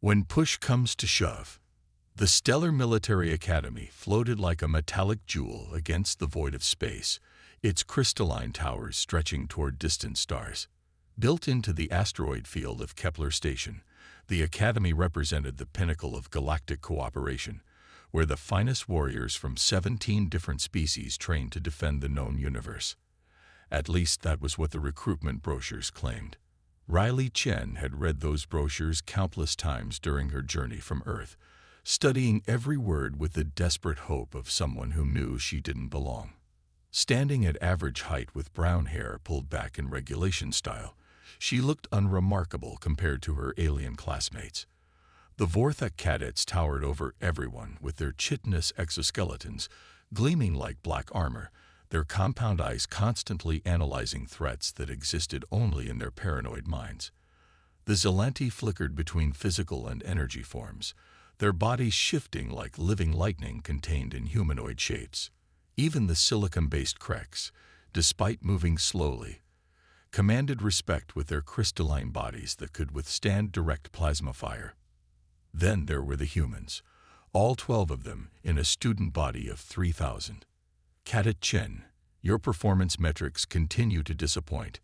When push comes to shove, the stellar military academy floated like a metallic jewel against the void of space, its crystalline towers stretching toward distant stars. Built into the asteroid field of Kepler Station, the academy represented the pinnacle of galactic cooperation, where the finest warriors from 17 different species trained to defend the known universe. At least that was what the recruitment brochures claimed. Riley Chen had read those brochures countless times during her journey from Earth, studying every word with the desperate hope of someone who knew she didn't belong. Standing at average height with brown hair pulled back in regulation style, she looked unremarkable compared to her alien classmates. The Vorthak cadets towered over everyone with their chitinous exoskeletons gleaming like black armor, their compound eyes constantly analyzing threats that existed only in their paranoid minds. The Zelanti flickered between physical and energy forms, their bodies shifting like living lightning contained in humanoid shapes. Even the silicon-based Kreks, despite moving slowly, commanded respect with their crystalline bodies that could withstand direct plasma fire. Then there were the humans, all 12 of them in a student body of 3,000. Cadet Chen, your performance metrics continue to disappoint.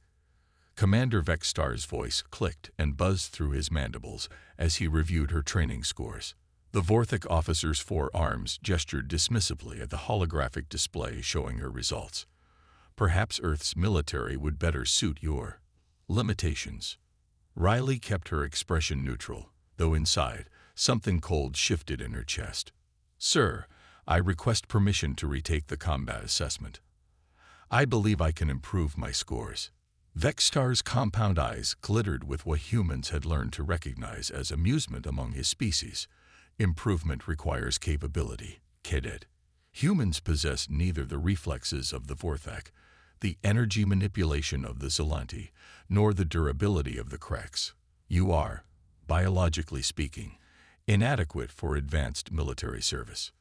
Commander Vexstar's voice clicked and buzzed through his mandibles as he reviewed her training scores. The Vorthak officer's 4 arms gestured dismissively at the holographic display showing her results. Perhaps Earth's military would better suit your limitations. Riley kept her expression neutral, though inside, something cold shifted in her chest. Sir, I request permission to retake the combat assessment. I believe I can improve my scores. Vexstar's compound eyes glittered with what humans had learned to recognize as amusement among his species. Improvement requires capability, Cadet. Humans possess neither the reflexes of the Vorthak, the energy manipulation of the Zelanti, nor the durability of the Kreks. You are, biologically speaking, inadequate for advanced military service.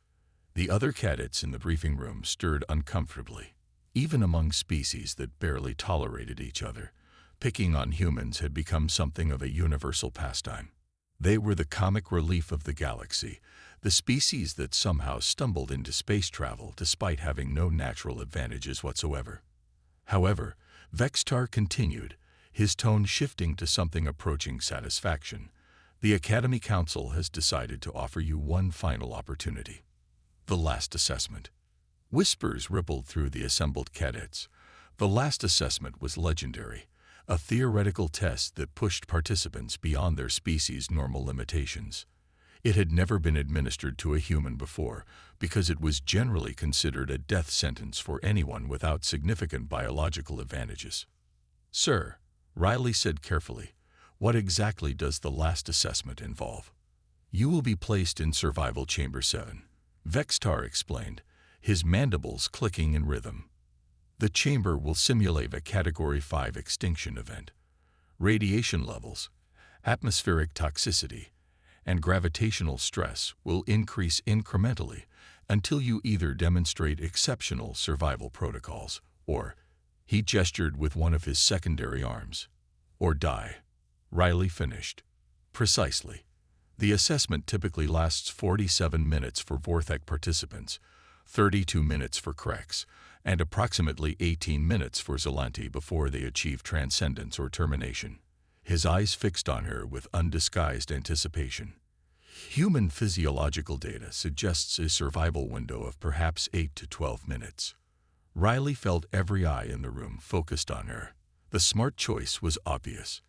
The other cadets in the briefing room stirred uncomfortably. Even among species that barely tolerated each other, picking on humans had become something of a universal pastime. They were the comic relief of the galaxy, the species that somehow stumbled into space travel despite having no natural advantages whatsoever. However, Vexstar continued, his tone shifting to something approaching satisfaction. The Academy Council has decided to offer you one final opportunity. The last assessment. Whispers rippled through the assembled cadets. The last assessment was legendary, a theoretical test that pushed participants beyond their species' normal limitations. It had never been administered to a human before because it was generally considered a death sentence for anyone without significant biological advantages. Sir, Riley said carefully, what exactly does the last assessment involve? You will be placed in Survival Chamber 7, Vexstar explained, his mandibles clicking in rhythm. The chamber will simulate a Category 5 extinction event. Radiation levels, atmospheric toxicity, and gravitational stress will increase incrementally until you either demonstrate exceptional survival protocols or, he gestured with one of his secondary arms, or die. Riley finished. Precisely. The assessment typically lasts 47 minutes for Vorthak participants, 32 minutes for Kreks, and approximately 18 minutes for Zelanti before they achieve transcendence or termination. His eyes fixed on her with undisguised anticipation. Human physiological data suggests a survival window of perhaps 8 to 12 minutes. Riley felt every eye in the room focused on her. The smart choice was obvious.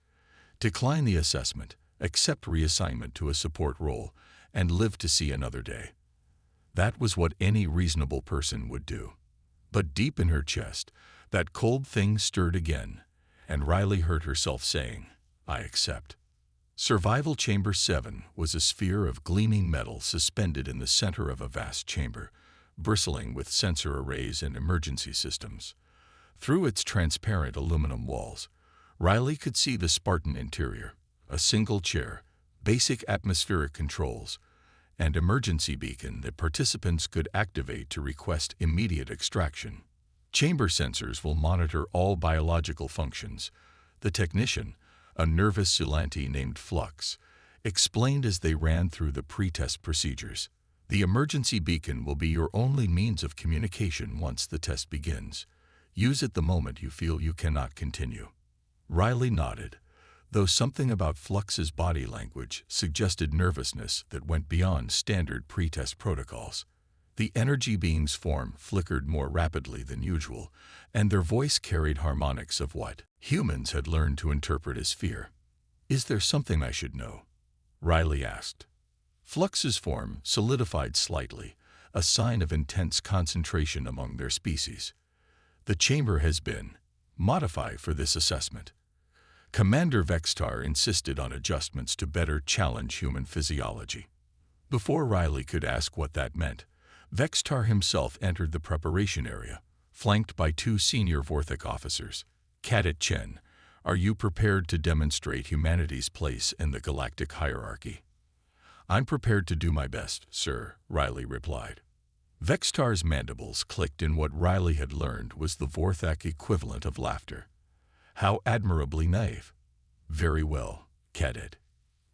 Decline the assessment, accept reassignment to a support role, and live to see another day. That was what any reasonable person would do. But deep in her chest, that cold thing stirred again, and Riley heard herself saying, I accept. Survival Chamber 7 was a sphere of gleaming metal suspended in the center of a vast chamber, bristling with sensor arrays and emergency systems. Through its transparent aluminum walls, Riley could see the Spartan interior, a single chair, basic atmospheric controls, and emergency beacon that participants could activate to request immediate extraction. Chamber sensors will monitor all biological functions. The technician, a nervous Zelanti named Flux, explained as they ran through the pre-test procedures. The emergency beacon will be your only means of communication once the test begins. Use it the moment you feel you cannot continue. Riley nodded, though something about Flux's body language suggested nervousness that went beyond standard pre-test protocols. The energy being's form flickered more rapidly than usual, and their voice carried harmonics of what humans had learned to interpret as fear. "Is there something I should know?" Riley asked. Flux's form solidified slightly, a sign of intense concentration among their species. "The chamber has been modified for this assessment." Commander Vextar insisted on adjustments to better challenge human physiology. Before Riley could ask what that meant, Vextar himself entered the preparation area, flanked by two senior Vorthic officers. "Cadet Chen, are you prepared to demonstrate humanity's place in the galactic hierarchy?" "I'm prepared to do my best, sir," Riley replied. Vextar's mandibles clicked in what Riley had learned was the Vorthic equivalent of laughter. How admirably naive. "Very well, Cadet.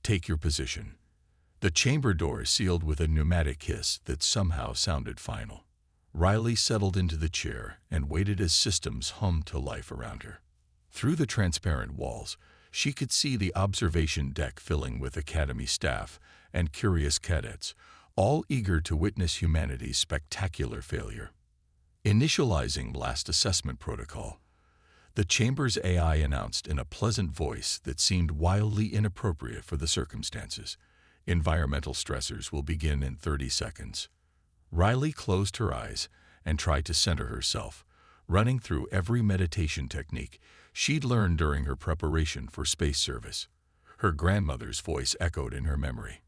Take your position." The chamber door sealed with a pneumatic hiss that somehow sounded final. Riley settled into the chair and waited as systems hummed to life around her. Through the transparent walls, she could see the observation deck filling with Academy staff and curious cadets, all eager to witness humanity's spectacular failure. Initializing last assessment protocol, the chamber's AI announced in a pleasant voice that seemed wildly inappropriate for the circumstances. "Environmental stressors will begin in 30 seconds. Riley closed her eyes and tried to center herself, running through every meditation technique she'd learned during her preparation for space service. Her grandmother's voice echoed in her memory.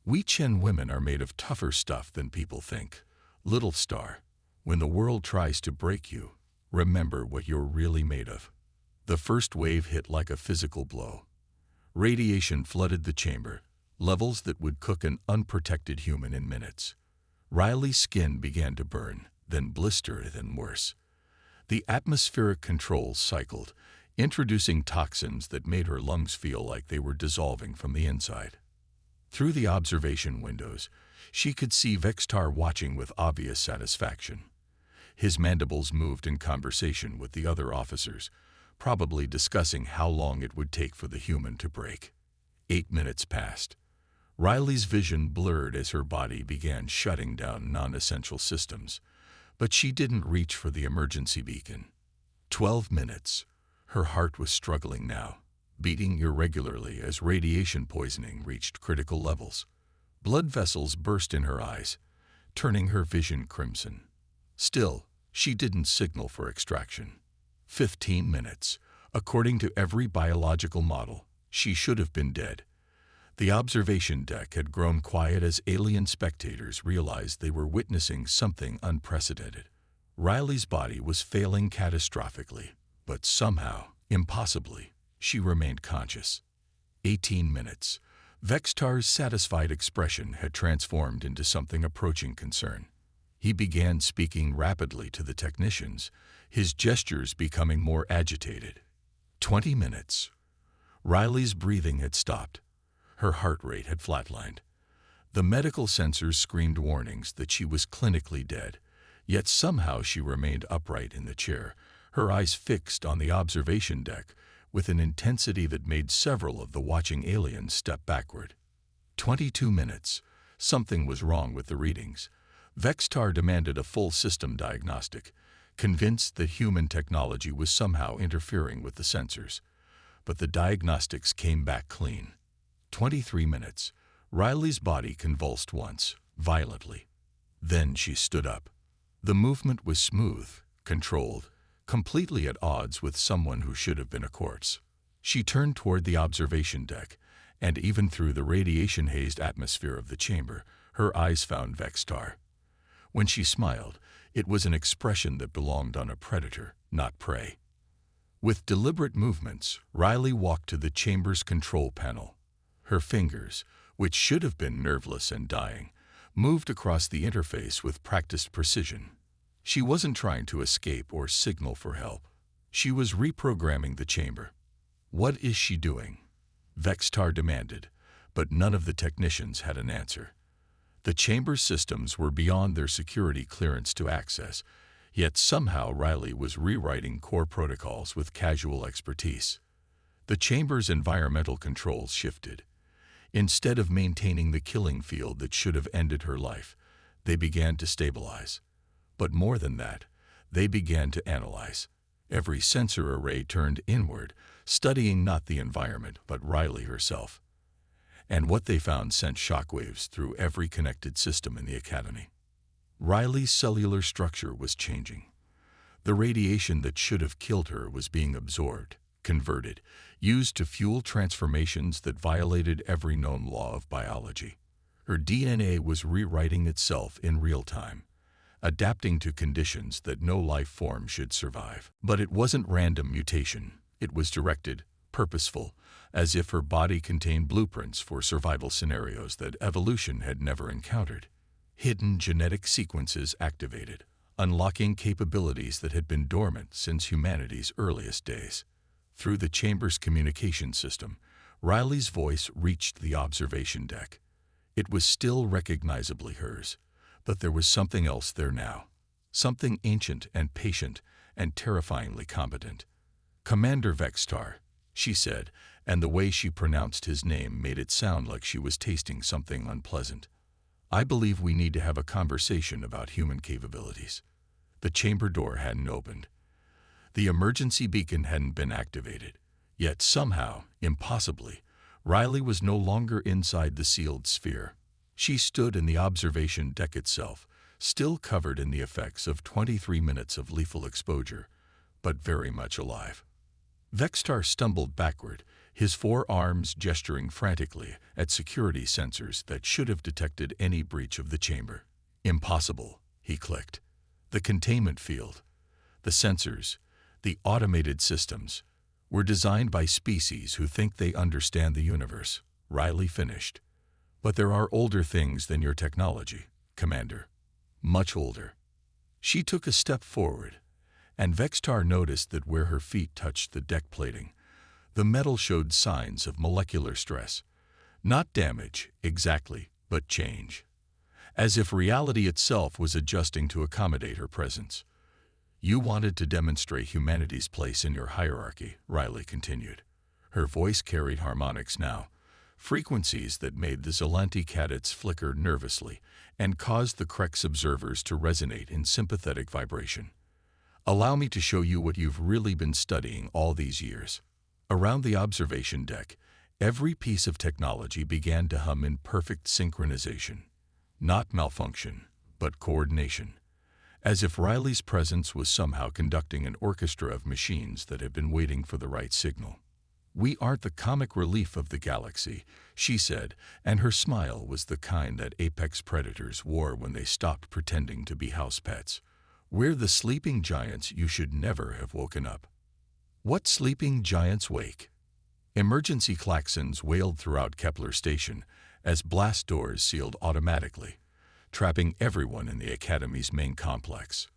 "We Chen women are made of tougher stuff than people think. Little star, when the world tries to break you, remember what you're really made of." The first wave hit like a physical blow. Radiation flooded the chamber, levels that would cook an unprotected human in minutes. Riley's skin began to burn, then blister, then worse. The atmospheric controls cycled, introducing toxins that made her lungs feel like they were dissolving from the inside. Through the observation windows, she could see Vextar watching with obvious satisfaction. His mandibles moved in conversation with the other officers, probably discussing how long it would take for the human to break. 8 minutes passed. Riley's vision blurred as her body began shutting down non-essential systems, but she didn't reach for the emergency beacon. 12 minutes. Her heart was struggling now, beating irregularly as radiation poisoning reached critical levels. Blood vessels burst in her eyes, turning her vision crimson. Still, she didn't signal for extraction. 15 minutes. According to every biological model, she should have been dead. The observation deck had grown quiet as alien spectators realized they were witnessing something unprecedented. Riley's body was failing catastrophically, but somehow, impossibly, she remained conscious. 18 minutes. Vextar's satisfied expression had transformed into something approaching concern. He began speaking rapidly to the technicians, his gestures becoming more agitated. 20 minutes. Riley's breathing had stopped. Her heart rate had flatlined. The medical sensors screamed warnings that she was clinically dead, yet somehow she remained upright in the chair, her eyes fixed on the observation deck with an intensity that made several of the watching aliens step backward. 22 minutes. Something was wrong with the readings. Vextar demanded a full system diagnostic, convinced that human technology was somehow interfering with the sensors. But the diagnostics came back clean. 23 minutes. Riley's body convulsed once, violently. Then she stood up. The movement was smooth, controlled, completely at odds with someone who should have been a corpse. She turned toward the observation deck, and even through the radiation-hazed atmosphere of the chamber, her eyes found Vextar. When she smiled, it was an expression that belonged on a predator, not prey. With deliberate movements, Riley walked to the chamber's control panel. Her fingers, which should have been nerveless and dying, moved across the interface with practiced precision. She wasn't trying to escape or signal for help. She was reprogramming the chamber. "What is she doing?" Vextar demanded, but none of the technicians had an answer. The chamber's systems were beyond their security clearance to access, yet somehow Riley was rewriting core protocols with casual expertise. The chamber's environmental controls shifted. Instead of maintaining the killing field that should have ended her life, they began to stabilize. But more than that, they began to analyze. Every sensor array turned inward, studying not the environment but Riley herself. And what they found sent shockwaves through every connected system in the Academy. Riley's cellular structure was changing. The radiation that should have killed her was being absorbed, converted, used to fuel transformations that violated every known law of biology. Her DNA was rewriting itself in real time, adapting to conditions that no life form should survive. But it wasn't random mutation. It was directed, purposeful, as if her body contained blueprints for survival scenarios that evolution had never encountered. Hidden genetic sequences activated, unlocking capabilities that had been dormant since humanity's earliest days. Through the chamber's communication system, Riley's voice reached the observation deck. It was still recognizably hers, but there was something else there now. Something ancient and patient and terrifyingly competent. "Commander Vextar," she said, and the way she pronounced his name made it sound like she was tasting something unpleasant. "I believe we need to have a conversation about human capabilities." The chamber door hadn't opened. The emergency beacon hadn't been activated. Yet somehow, impossibly, Riley was no longer inside the sealed sphere. She stood in the observation deck itself, still covered in the effects of 23 minutes of lethal exposure, but very much alive. Vextar stumbled backward, his forearms gesturing frantically at security sensors that should have detected any breach of the chamber. "Impossible," he clicked. "The containment field, the sensors, the automated systems, were designed by species who think they understand the universe," Riley finished. "But there are older things than your technology, Commander. Much older." She took a step forward, and Vextar noticed that where her feet touched the deck plating, the metal showed signs of molecular stress. Not damage, exactly, but change. As if reality itself was adjusting to accommodate her presence. "You wanted to demonstrate humanity's place in your hierarchy," Riley continued. Her voice carried harmonics now, frequencies that made the Zelanti cadets flicker nervously and caused the Krex observers to resonate in sympathetic vibration. "Allow me to show you what you've really been studying all these years." Around the observation deck, every piece of technology began to hum in perfect synchronization. Not malfunction, but coordination. As if Riley's presence was somehow conducting an orchestra of machines that had been waiting for the right signal. "We aren't the comic relief of the galaxy," she said, and her smile was the kind that apex predators wore when they stopped pretending to be house pets. "We're the sleeping giants you should never have woken up." What sleeping giants wake? Emergency klaxons wailed throughout Kepler Station as blast doors sealed automatically, trapping everyone in the Academy's main complex.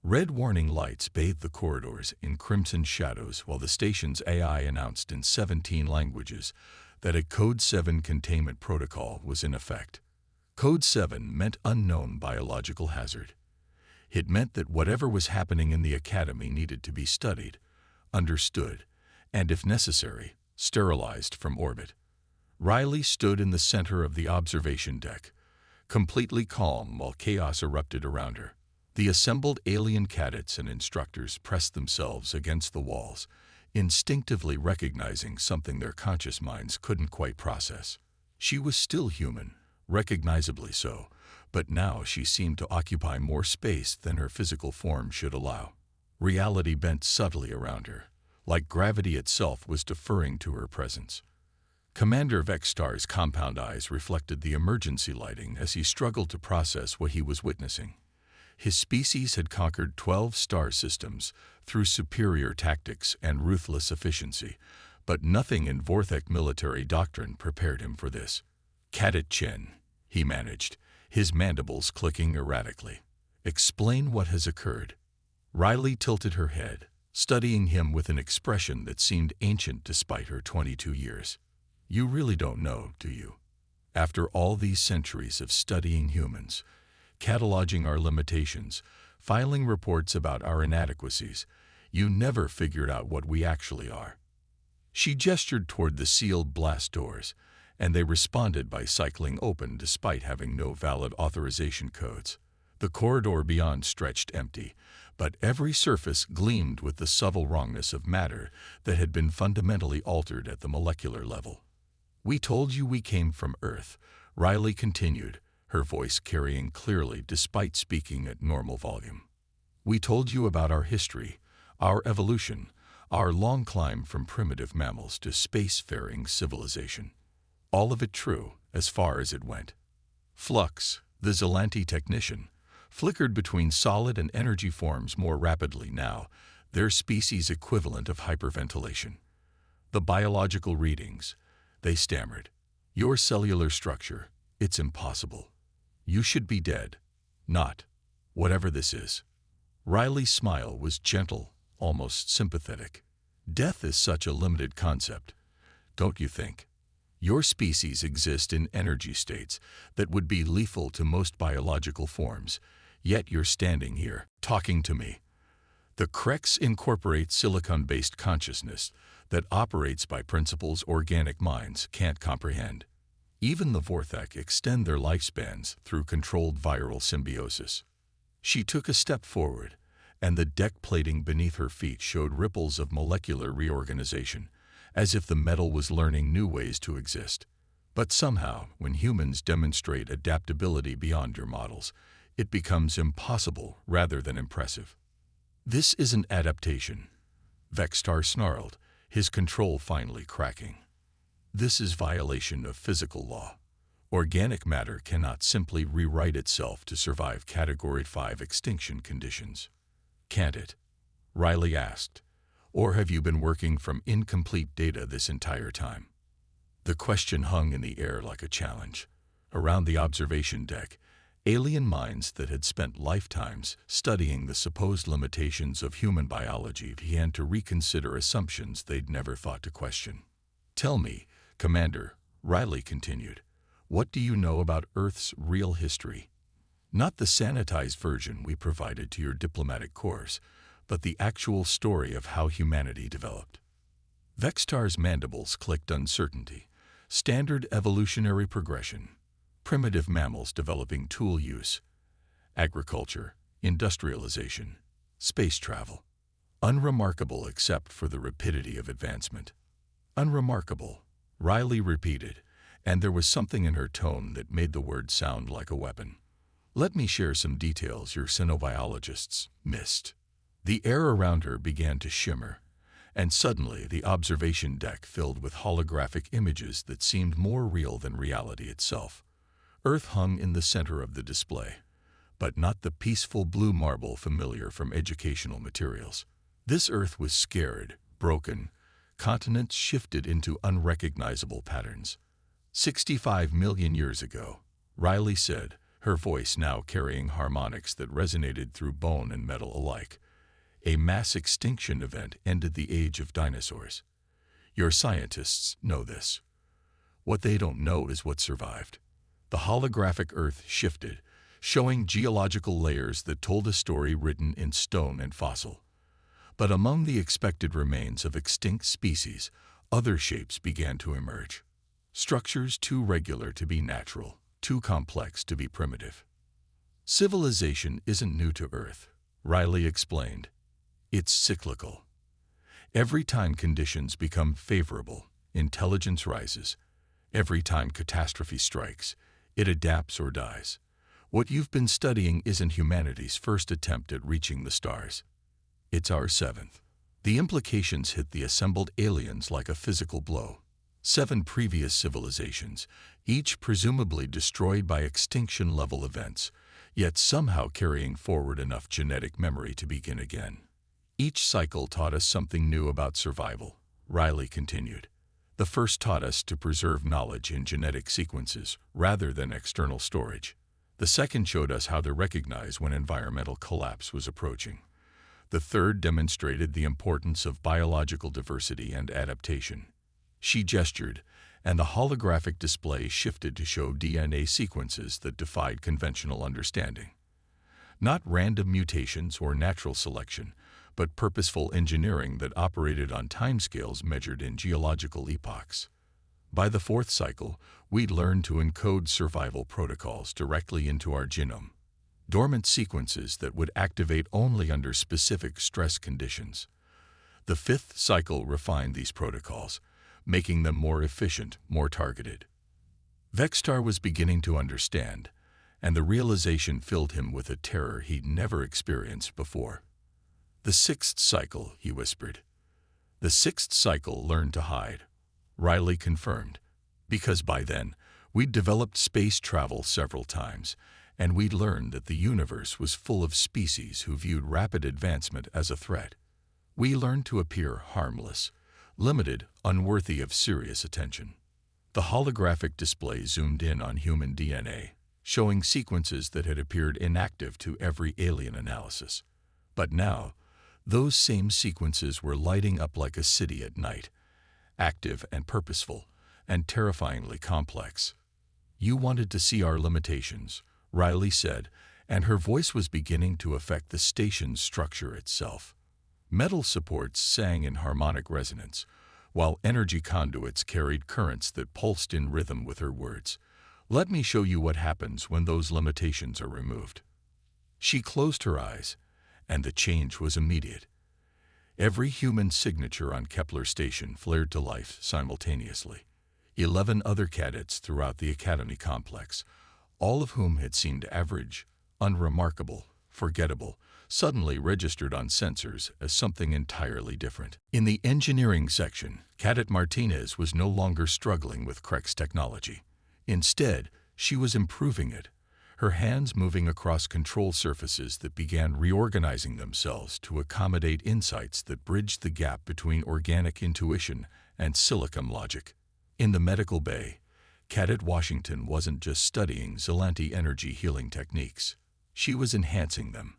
Red warning lights bathed the corridors in crimson shadows while the station's AI announced in 17 languages that a Code 7 containment protocol was in effect. Code 7 meant unknown biological hazard. It meant that whatever was happening in the Academy needed to be studied, understood, and if necessary, sterilized from orbit. Riley stood in the center of the observation deck, completely calm while chaos erupted around her. The assembled alien cadets and instructors pressed themselves against the walls, instinctively recognizing something their conscious minds couldn't quite process. She was still human, recognizably so, but now she seemed to occupy more space than her physical form should allow. Reality bent subtly around her, like gravity itself was deferring to her presence. Commander Vextar's compound eyes reflected the emergency lighting as he struggled to process what he was witnessing. His species had conquered 12 star systems through superior tactics and ruthless efficiency, but nothing in Vorthek military doctrine prepared him for this. "Cadet Chen," he managed, his mandibles clicking erratically. "Explain what has occurred." Riley tilted her head, studying him with an expression that seemed ancient despite her 22 years. "You really don't know, do you?" After all these centuries of studying humans, cataloging our limitations, filing reports about our inadequacies, you never figured out what we actually are. She gestured toward the sealed blast doors, and they responded by cycling open despite having no valid authorization codes. The corridor beyond stretched empty, but every surface gleamed with the subtle wrongness of matter that had been fundamentally altered at the molecular level. "We told you we came from Earth," Riley continued, her voice carrying clearly despite speaking at normal volume. "We told you about our history, our evolution, our long climb from primitive mammals to spacefaring civilization. All of it true, as far as it went." Flux, the Zelanti technician, flickered between solid and energy forms more rapidly now, their species equivalent of hyperventilation. "The biological readings," they stammered. "Your cellular structure, it's impossible. You should be dead. Not. Whatever this is." Riley's smile was gentle, almost sympathetic. "Death is such a limited concept, don't you think? Your species exists in energy states that would be lethal to most biological forms, yet you're standing here, talking to me. The Crex incorporates silicon-based consciousness that operates by principles organic minds can't comprehend. Even the Vorthak extend their lifespans through controlled viral symbiosis." She took a step forward, and the deck plating beneath her feet showed ripples of molecular reorganization, as if the metal was learning new ways to exist. "But somehow, when humans demonstrate adaptability beyond your models, it becomes impossible rather than impressive." "This isn't adaptation," Vextar snarled, his control finally cracking. "This is violation of physical law. Organic matter cannot simply rewrite itself to survive Category 5 extinction conditions." "Can't it?" Riley asked. "Or have you been working from incomplete data this entire time?" The question hung in the air like a challenge. Around the observation deck, alien minds that had spent lifetimes studying the supposed limitations of human biology began to reconsider assumptions they'd never thought to question. "Tell me, Commander," Riley continued, "what do you know about Earth's real history? Not the sanitized version we provided to your diplomatic corps, but the actual story of how humanity developed." Vextar's mandibles clicked uncertainty. Standard evolutionary progression. Primitive mammals developing tool use. Agriculture, industrialization, space travel. Unremarkable except for the rapidity of advancement. Unremarkable, Riley repeated, and there was something in her tone that made the word sound like a weapon. "Let me share some details your xenobiologists missed." The air around her began to shimmer, and suddenly the observation deck filled with holographic images that seemed more real than reality itself. Earth hung in the center of the display, but not the peaceful blue marble familiar from educational materials. This Earth was scared, broken, continents shifted into unrecognizable patterns. 65 million years ago, Riley said, her voice now carrying harmonics that resonated through bone and metal alike. A mass extinction event ended the age of dinosaurs. Your scientists know this. What they don't know is what survived. The holographic Earth shifted, showing geological layers that told a story written in stone and fossil. But among the expected remains of extinct species, other shapes began to emerge. Structures too regular to be natural, too complex to be primitive. Civilization isn't new to Earth, Riley explained. It's cyclical. Every time conditions become favorable, intelligence rises. Every time catastrophe strikes, it adapts or dies. What you've been studying isn't humanity's first attempt at reaching the stars. It's our seventh. The implications hit the assembled aliens like a physical blow. 7 previous civilizations, each presumably destroyed by extinction-level events, yet somehow carrying forward enough genetic memory to begin again. Each cycle taught us something new about survival, Riley continued. The first taught us to preserve knowledge in genetic sequences rather than external storage. The second showed us how to recognize when environmental collapse was approaching. The third demonstrated the importance of biological diversity and adaptation. She gestured, and the holographic display shifted to show DNA sequences that defied conventional understanding. Not random mutations or natural selection, but purposeful engineering that operated on timescales measured in geological epochs. By the fourth cycle, we'd learned to encode survival protocols directly into our genome, dormant sequences that would activate only under specific stress conditions. The fifth cycle refined these protocols, making them more efficient, more targeted. Vextar was beginning to understand, and the realization filled him with a terror he'd never experienced before. "The sixth cycle," he whispered. "The sixth cycle learned to hide," Riley confirmed, because by then, we'd developed space travel several times, and we'd learned that the universe was full of species who viewed rapid advancement as a threat. We learned to appear harmless, limited, unworthy of serious attention. The holographic display zoomed in on human DNA, showing sequences that had appeared inactive to every alien analysis. But now, those same sequences were lighting up like a city at night, active and purposeful, and terrifyingly complex. "You wanted to see our limitations," Riley said, and her voice was beginning to affect the station's structure itself. Metal supports sang in harmonic resonance, while energy conduits carried currents that pulsed in rhythm with her words. "Let me show you what happens when those limitations are removed." She closed her eyes, and the change was immediate. Every human signature on Kepler Station flared to life simultaneously. 11 other cadets throughout the Academy complex, all of whom had seemed average, unremarkable, forgettable, suddenly registered on sensors as something entirely different. In the engineering section, Cadet Martinez was no longer struggling with Crek's technology. Instead, she was improving it, her hands moving across control surfaces that began reorganizing themselves to accommodate insights that bridged the gap between organic intuition and silicon logic. In the medical bay, Cadet Washington wasn't just studying Zelanti energy healing techniques. She was enhancing them,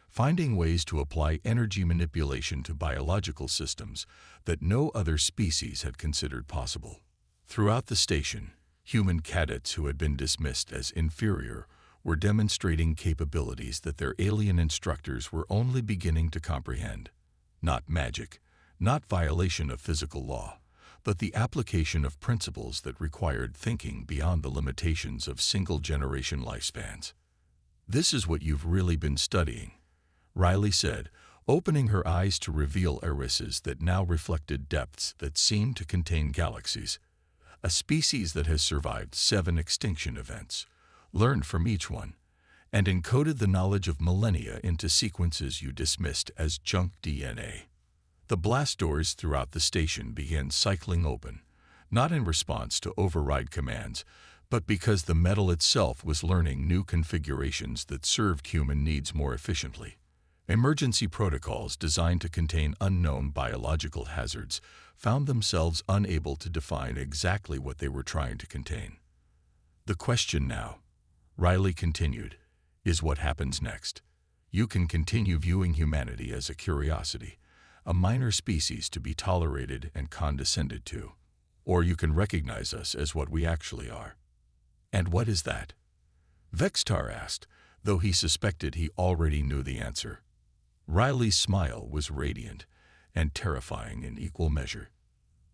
finding ways to apply energy manipulation to biological systems that no other species had considered possible. Throughout the station, human cadets who had been dismissed as inferior were demonstrating capabilities that their alien instructors were only beginning to comprehend. Not magic, not violation of physical law, but the application of principles that required thinking beyond the limitations of single-generation lifespans. "This is what you've really been studying," Riley said, opening her eyes to reveal irises that now reflected depths that seemed to contain galaxies. "A species that has survived 7 extinction events, learned from each one, and encoded the knowledge of millennia into sequences you dismissed as junk DNA." The blast doors throughout the station began cycling open, not in response to override commands, but because the metal itself was learning new configurations that served human needs more efficiently. Emergency protocols designed to contain unknown biological hazards found themselves unable to define exactly what they were trying to contain. "The question now," Riley continued, "is what happens next. You can continue viewing humanity as a curiosity, a minor species to be tolerated and condescended to, or you can recognize us as what we actually are." "And what is that?" Vextar asked, though he suspected he already knew the answer. Riley's smile was radiant and terrifying in equal measure.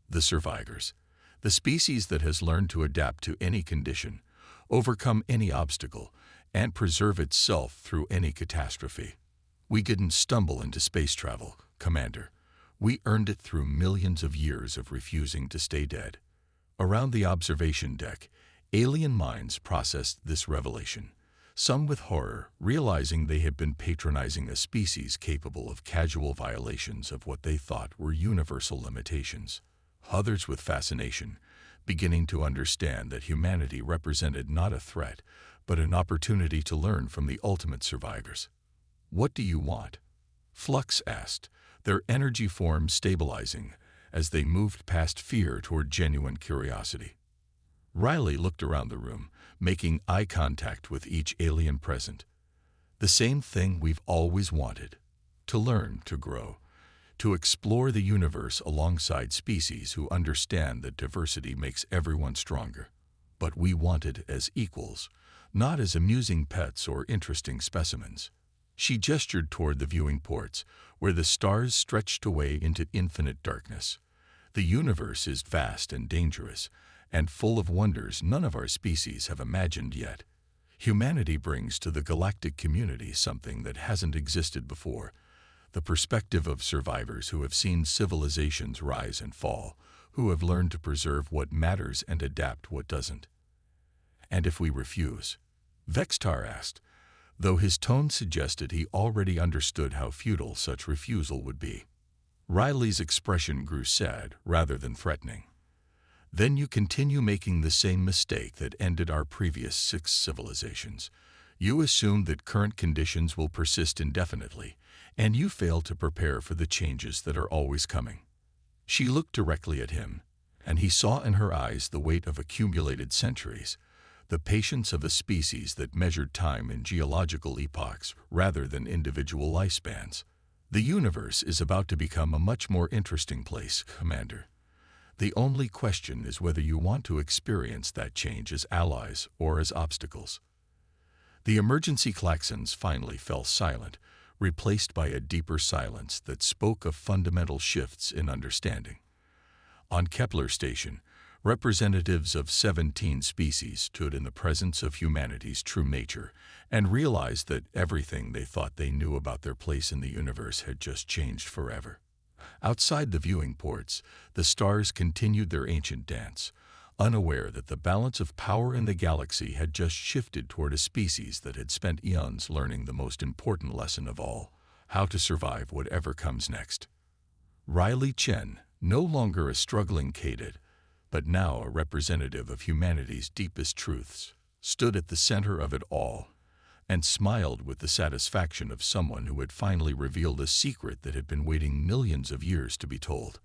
"The survivors, the species that has learned to adapt to any condition, overcome any obstacle, and preserve itself through any catastrophe. We didn't stumble into space travel, Commander. We earned it through millions of years of refusing to stay dead." Around the observation deck, alien minds processed this revelation, some with horror, realizing they had been patronizing a species capable of casual violations of what they thought were universal limitations. Others with fascination, beginning to understand that humanity represented not a threat, but an opportunity to learn from the ultimate survivors. "What do you want?" Flux asked, their energy forms stabilizing as they moved past fear toward genuine curiosity. Riley looked around the room, making eye contact with each alien present. "The same thing we've always wanted. To learn, to grow, to explore the universe alongside species who understand that diversity makes everyone stronger. But we wanted as equals, not as amusing pets or interesting specimens. She gestured toward the viewing ports, where the stars stretched away into infinite darkness. The universe is vast and dangerous, and full of wonders none of our species have imagined yet. Humanity brings to the galactic community something that hasn't existed before, the perspective of survivors who have seen civilizations rise and fall, who have learned to preserve what matters and adapt what doesn't. And if we refuse? Vextar asked, though his tone suggested he already understood how futile such refusal would be. Riley's expression grew sad rather than threatening. Then you continue making the same mistake that ended our previous 6 civilizations. You assume that current conditions will persist indefinitely, and you fail to prepare for the changes that are always coming. She looked directly at him, and he saw in her eyes the weight of accumulated centuries, the patience of a species that measured time in geological epochs rather than individual lifespans. The universe is about to become a much more interesting place, Commander. The only question is whether you want to experience that change as allies or as obstacles. The emergency klaxons finally fell silent, replaced by a deeper silence that spoke of fundamental shifts in understanding. On Kepler Station, representatives of 17 species stood in the presence of humanity's true nature and realized that everything they thought they knew about their place in the universe had just changed forever. Outside the viewing ports, the stars continued their ancient dance, unaware that the balance of power in the galaxy had just shifted toward a species that had spent eons learning the most important lesson of all, how to survive whatever comes next. Riley Chen, no longer a struggling cadet, but now a representative of humanity's deepest truths, stood at the center of it all and smiled with the satisfaction of someone who had finally revealed a secret that had been waiting millions of years to be told.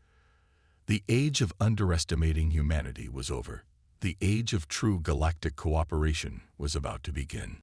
The age of underestimating humanity was over. The age of true galactic cooperation was about to begin.